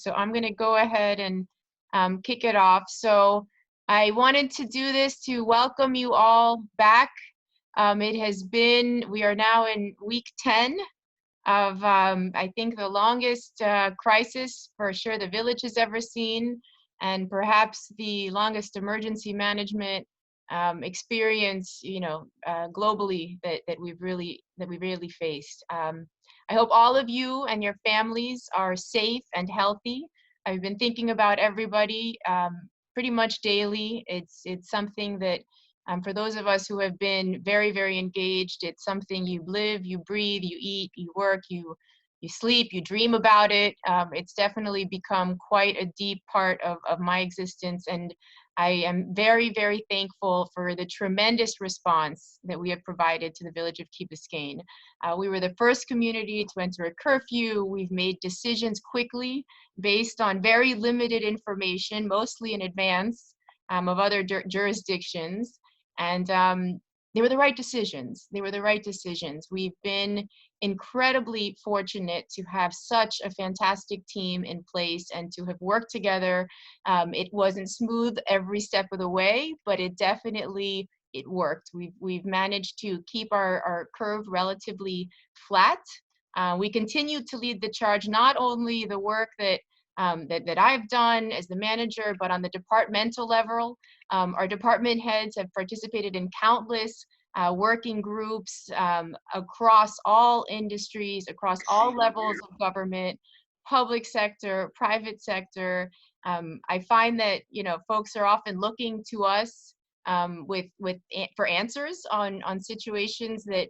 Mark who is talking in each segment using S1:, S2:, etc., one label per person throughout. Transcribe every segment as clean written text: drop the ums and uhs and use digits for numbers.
S1: So I'm going to go ahead and kick it off. So I wanted to do this to welcome you all back. We are now in week 10 of, I think, the longest crisis for sure the village has ever seen, and perhaps the longest emergency management experience, globally that we've really faced. I hope all of you and your families are safe and healthy. I've been thinking about everybody pretty much daily. It's something that for those of us who have been very, very engaged, it's something you live, you breathe, you eat, you work, you sleep, you dream about it. It's definitely become quite a deep part of my existence, and I am very, very thankful for the tremendous response that we have provided to the village of Key Biscayne. We were the first community to enter a curfew. We've made decisions quickly based on very limited information, mostly in advance of other jurisdictions. And they were the right decisions. They were the right decisions. We've been incredibly fortunate to have such a fantastic team in place and to have worked together. It wasn't smooth every step of the way, but it worked. We've managed to keep our curve relatively flat. We continue to lead the charge, not only the work that I've done as the manager, but on the departmental level. Our department heads have participated in countless working groups across all industries, across all levels of government, public sector, private sector. I find that folks are often looking to us for answers on situations that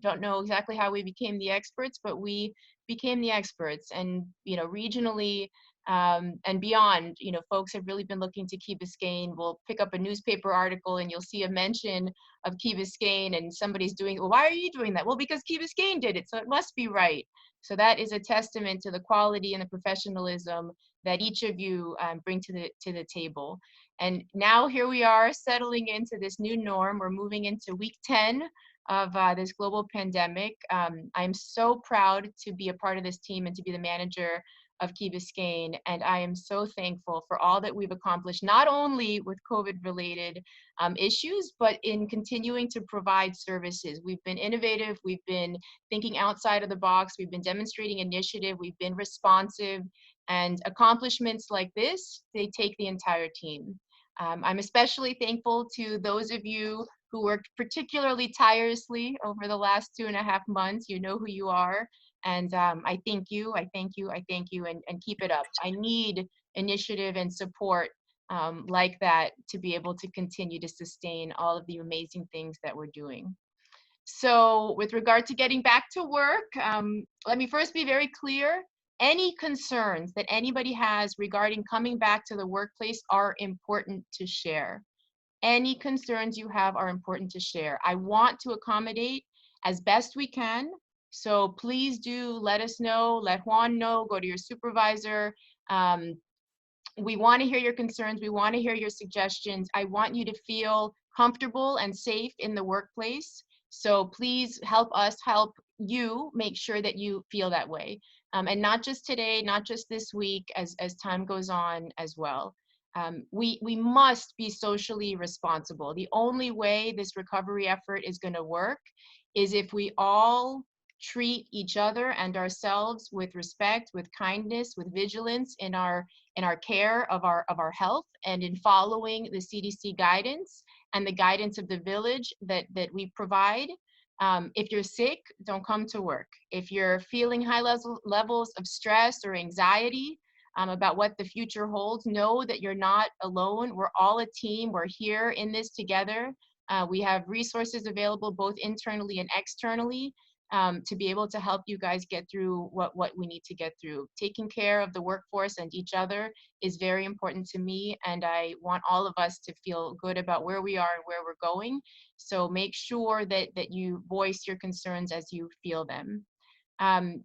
S1: don't know exactly how we became the experts, but we became the experts. And regionally and beyond, folks have really been looking to Key Biscayne. We'll pick up a newspaper article and you'll see a mention of Key Biscayne, and somebody's doing, well, why are you doing that? Well, because Key Biscayne did it, so it must be right. So that is a testament to the quality and the professionalism that each of you bring to the table. And now here we are settling into this new norm. We're moving into week 10 of this global pandemic. I'm so proud to be a part of this team and to be the manager of Key Biscayne, and I am so thankful for all that we've accomplished, not only with COVID-related issues, but in continuing to provide services. We've been innovative, we've been thinking outside of the box, we've been demonstrating initiative, we've been responsive, and accomplishments like this, they take the entire team. I'm especially thankful to those of you who worked particularly tirelessly over the last 2.5 months. You know who you are. And I thank you, I thank you, I thank you, and keep it up. I need initiative and support like that to be able to continue to sustain all of the amazing things that we're doing. So with regard to getting back to work, let me first be very clear. Any concerns that anybody has regarding coming back to the workplace are important to share. Any concerns you have are important to share. I want to accommodate as best we can. So please do let us know, let Juan know, go to your supervisor. We want to hear your concerns. We want to hear your suggestions. I want you to feel comfortable and safe in the workplace. So please help us help you make sure that you feel that way. And not just today, not just this week, as time goes on as well. We must be socially responsible. The only way this recovery effort is going to work is if we all treat each other and ourselves with respect, with kindness, with vigilance in our care of our health, and in following the CDC guidance and the guidance of the village that we provide. If you're sick, don't come to work. If you're feeling high levels of stress or anxiety about what the future holds, know that you're not alone. We're all a team. We're here in this together. We have resources available both internally and externally to be able to help you guys get through what we need to get through. Taking care of the workforce and each other is very important to me, and I want all of us to feel good about where we are and where we're going. So make sure that you voice your concerns as you feel them.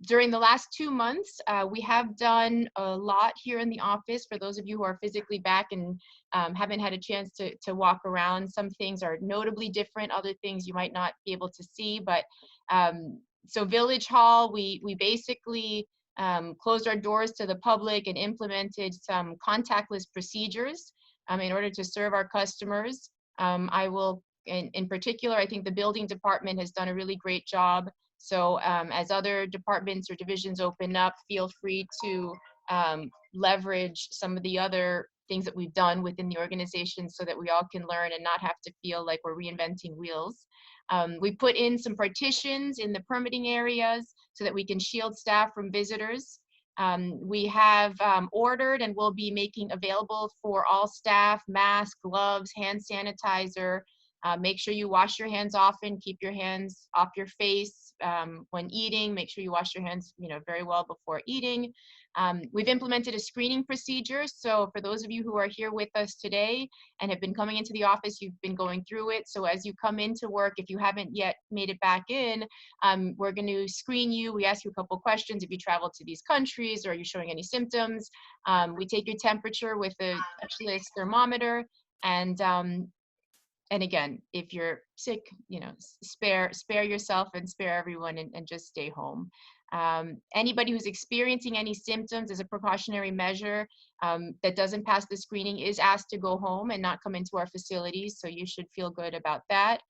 S1: During the last 2 months, we have done a lot here in the office. For those of you who are physically back and haven't had a chance to walk around, some things are notably different, other things you might not be able to see. But so Village Hall, we basically closed our doors to the public and implemented some contactless procedures in order to serve our customers. I will, in particular, I think the building department has done a really great job. So as other departments or divisions open up, feel free to leverage some of the other things that we've done within the organization so that we all can learn and not have to feel like we're reinventing wheels. We put in some partitions in the permitting areas so that we can shield staff from visitors. We have ordered and will be making available for all staff masks, gloves, hand sanitizer. Make sure you wash your hands often, keep your hands off your face when eating. Make sure you wash your hands, very well before eating. We've implemented a screening procedure. So for those of you who are here with us today and have been coming into the office, you've been going through it. So as you come into work, if you haven't yet made it back in, we're going to screen you. We ask you a couple questions. If you travel to these countries or are you showing any symptoms, we take your temperature with a touchless thermometer. And again, if you're sick, spare yourself and spare everyone and just stay home. Anybody who's experiencing any symptoms as a precautionary measure that doesn't pass the screening is asked to go home and not come into our facilities. So you should feel good about that.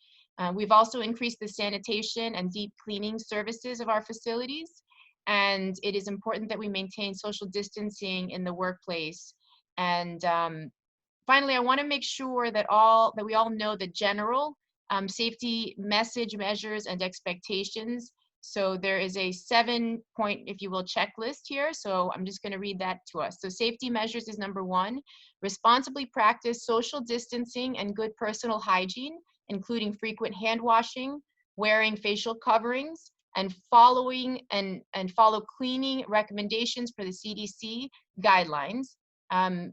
S1: We've also increased the sanitation and deep cleaning services of our facilities. And it is important that we maintain social distancing in the workplace. And finally, I want to make sure that we all know the general safety message, measures, and expectations. So there is a 7-point, if you will, checklist here. So I'm just going to read that to us. So safety measures is number 1. Responsibly practice social distancing and good personal hygiene, including frequent hand washing, wearing facial coverings, and follow cleaning recommendations for the CDC guidelines.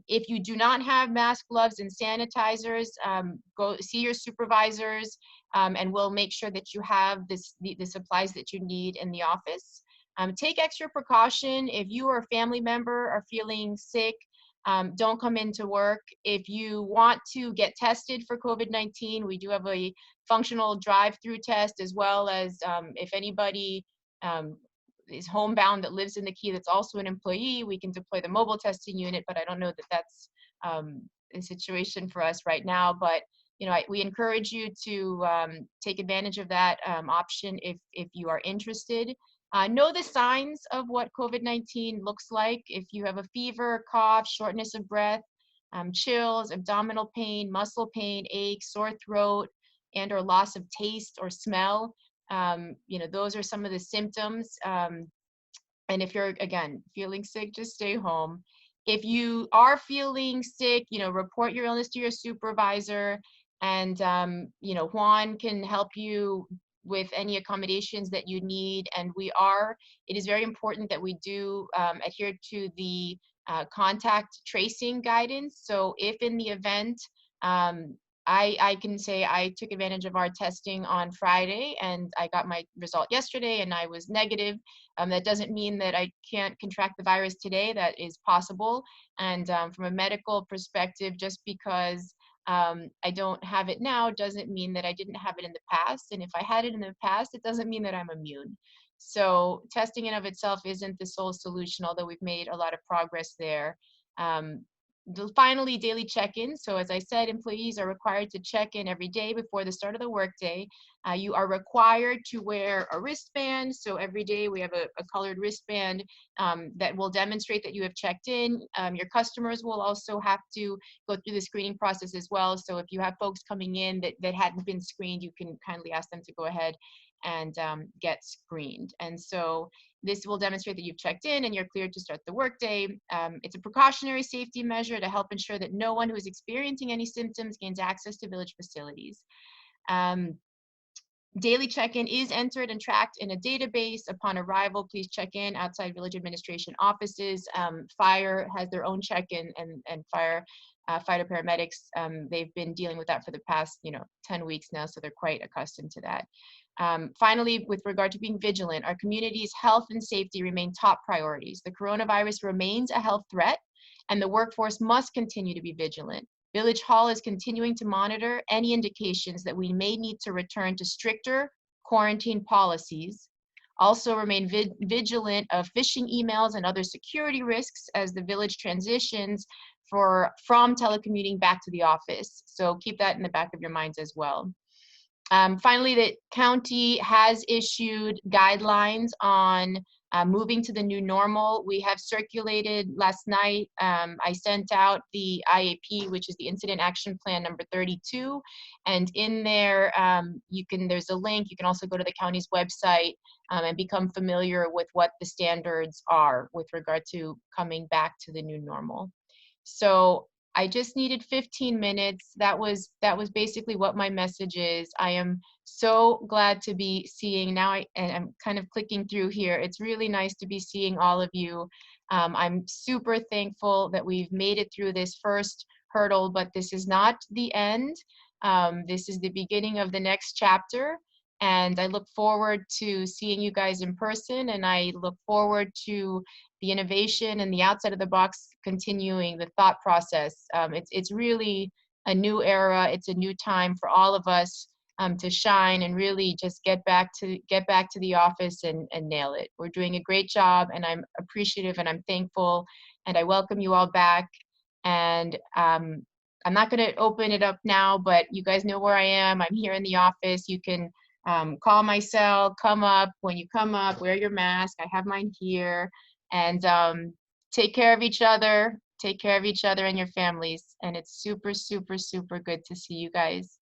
S1: If you do not have masks, gloves, and sanitizers, go see your supervisors, and we'll make sure that you have the supplies that you need in the office. Take extra precaution. If you or a family member are feeling sick, don't come into work. If you want to get tested for COVID-19, we do have a functional drive-through test, as well as if anybody is homebound that lives in the Key that's also an employee, we can deploy the mobile testing unit, but I don't know that that's a situation for us right now. But we encourage you to take advantage of that option if you are interested. Know the signs of what COVID-19 looks like. If you have a fever, cough, shortness of breath, chills, abdominal pain, muscle pain, ache, sore throat, and or loss of taste or smell, those are some of the symptoms. And if you're, again, feeling sick, just stay home. If you are feeling sick, report your illness to your supervisor, and Juan can help you with any accommodations that you need. And it is very important that we do adhere to the contact tracing guidance. So if in the event, I can say I took advantage of our testing on Friday and I got my result yesterday and I was negative. That doesn't mean that I can't contract the virus today. That is possible. And from a medical perspective, just because I don't have it now doesn't mean that I didn't have it in the past. And if I had it in the past, it doesn't mean that I'm immune. So testing in of itself isn't the sole solution, although we've made a lot of progress there. Finally, daily check-in. So as I said, employees are required to check in every day before the start of the workday. You are required to wear a wristband. So every day we have a colored wristband that will demonstrate that you have checked in. Your customers will also have to go through the screening process as well. So if you have folks coming in that hadn't been screened, you can kindly ask them to go ahead and get screened. And so this will demonstrate that you've checked in and you're cleared to start the workday. It's a precautionary safety measure to help ensure that no one who is experiencing any symptoms gains access to village facilities. Daily check-in is entered and tracked in a database. Upon arrival, please check in outside village administration offices. Fire has their own check-in, and fighter paramedics, they've been dealing with that for the past 10 weeks now, so they're quite accustomed to that. Finally, with regard to being vigilant, our community's health and safety remain top priorities. The coronavirus remains a health threat, and the workforce must continue to be vigilant. Village Hall is continuing to monitor any indications that we may need to return to stricter quarantine policies Also remain vigilant of phishing emails and other security risks as the village transitions from telecommuting back to the office. So keep that in the back of your minds as well. Finally, the county has issued guidelines on moving to the new normal. We have circulated last night. I sent out the IAP, which is the Incident Action Plan number 32. And in there, there's a link. You can also go to the county's website and become familiar with what the standards are with regard to coming back to the new normal. So I just needed 15 minutes. That was basically what my message is. I am so glad to be seeing now, and I'm kind of clicking through here. It's really nice to be seeing all of you. I'm super thankful that we've made it through this first hurdle, but this is not the end. This is the beginning of the next chapter. And I look forward to seeing you guys in person, and I look forward to the innovation and the outside of the box continuing the thought process. It's really a new era. It's a new time for all of us to shine and really just get back to the office and nail it. We're doing a great job, and I'm appreciative and I'm thankful, and I welcome you all back. And I'm not going to open it up now, but you guys know where I am. I'm here in the office. You can call my cell, come up. When you come up, wear your mask. I have mine here. And take care of each other. Take care of each other and your families. And it's super, super, super good to see you guys.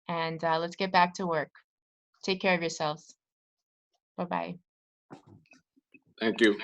S1: And let's get back to work. Take care of yourselves. Bye-bye.
S2: Thank you.